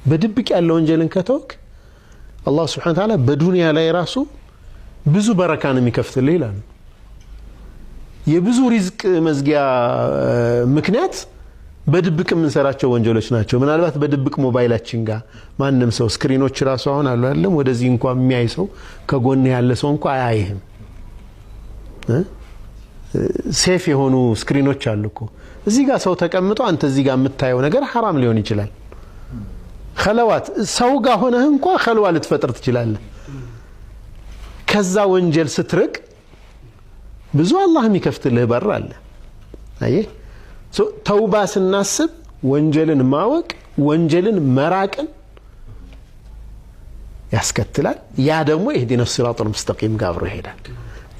በድብቅ ያለው ወንጀልን ከተውክ አላህ Subhanahu Wa Ta'ala በዱንያ ላይ ራሱ ብዙ በረካን የሚከፍትልህ ይላል የብዙ ሪዝቅ መዝጊያ ምክንያት በድብቅ የምንሰራቸው ወንጀሎች ናቸው ምናልባት በድብቅ ሞባይላችን ጋር ማንንም ሰው ስክሪኖች ራሱ አሁን አሉ አይደለም ወደዚህ እንኳን የሚያይ ሰው ከጎን ያለ ሰው እንኳን አያይህም ሴፍ የሆኑ ስክሪኖች አሉኮ እዚህ ጋር ሰው ተቀምጦ አንተ እዚህ ጋር የምታየው ነገር حرام ሊሆን ይችላል خلوات ሰው ጋር ሆነህ እንኳን خلوا ልትፈጥር ትችላለህ ከዛ ወንጀል ስትርቅ ብዙ አላህ የሚከፍትልህ በር አለ አየህ ተውባ ስናስብ ወንጀልን ማወቅ ወንጀልን መራቅን ያስከትላል ያ ደግሞ ይህዲነ ሲራጡል ሙስተቂም ጋር አብሮ ይሄዳል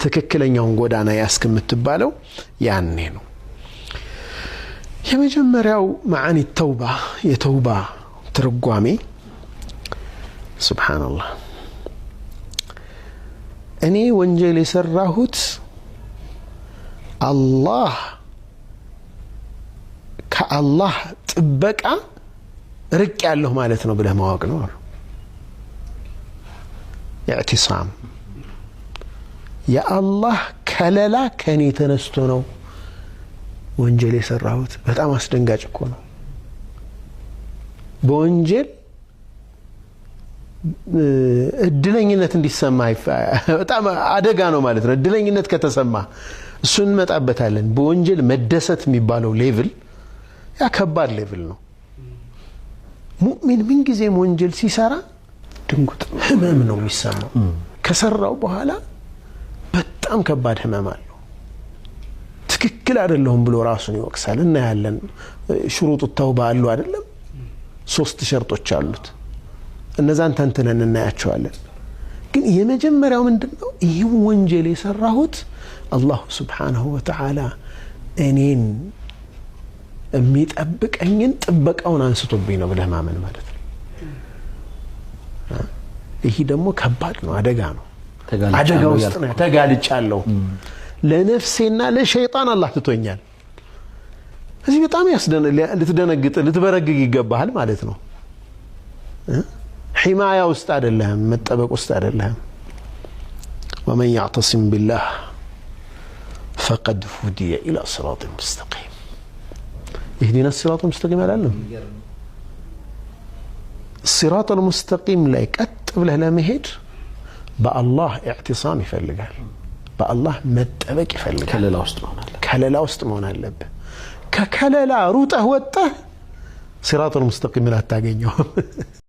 ትክክለኛውን ጎዳና ያስከምትባለው ያኔ ነው የመጀመሪያው ማዓኒ ተውባ የተውባ ትርጓሜ ሱብሃንአላህ እኔ ወንጀል የሰራሁት አላህ ከአላህ ጥበቃ ርቅ ያለው ማለት ነው ብለህ ማወቅ ነው ኢዕቲሳም የአላህ ከለላ ከኔ ተነስቶ ነው ወንጀል የሰራሁት በጣም አስደንጋጭ እኮ ነው በወንጀል እድለኝነት እንዲሰማ በጣም አደጋ ነው ማለት ነው እድለኝነት ከተሰማ እሱን መጣበታለን በወንጀል መደሰት የሚባለው ሌቭል ያ ከባድ ሌቭል ነው ሙእሚን ምን ጊዜም ወንጀል ሲሰራ ድንጉጥ ህመም ነው የሚሰማው ከሰራው በኋላ በጣም ከባድ ህመም አለው ትክክል አይደለም ብሎ ራሱን ይወቅሳል እና ያለን ሽሩጡ ተውባ አሉ አይደለም 3 ሸርጦች አሉት እነዛን ተንተነን እናያቸዋለን ግን የመጀመሪያው ምንድነው ይሄ ወንጀል የሰራሁት አላህ Subhanahu Wa Ta'ala እኔን የሚጠብቀኝን ጥበቃውን አንስቶብኝ ነው ብለህ ማመን ማለት ነው ይሄ ደግሞ ከባድ ነው አደጋ ነው አደጋ ውስጥ ነው ተጋልጫለሁ ለነፍሴና ለሸይጣን አላህ ትቶኛል እዚህ በጣም ልትደነግጥ ልትበረግግ ይገባሃል ማለት ነው حماية ውስጥ አይደለም መጠበቅ ውስጥ አይደለም ومن يعتصم بالله فقد هدي الى صراط مستقيم اهدنا الصراط المستقيم አላለም الصراط المستقيم ላይ ቀጥ ብለህ ለመሄድ በአላህ اعتصام ይፈልጋል በአላህ መጠበቅ ይፈልጋል ከለላ ውስጥ መሆን አለበት ከከለላ ሩጠህ ወጣህ صراط المستقيم ላታገኘው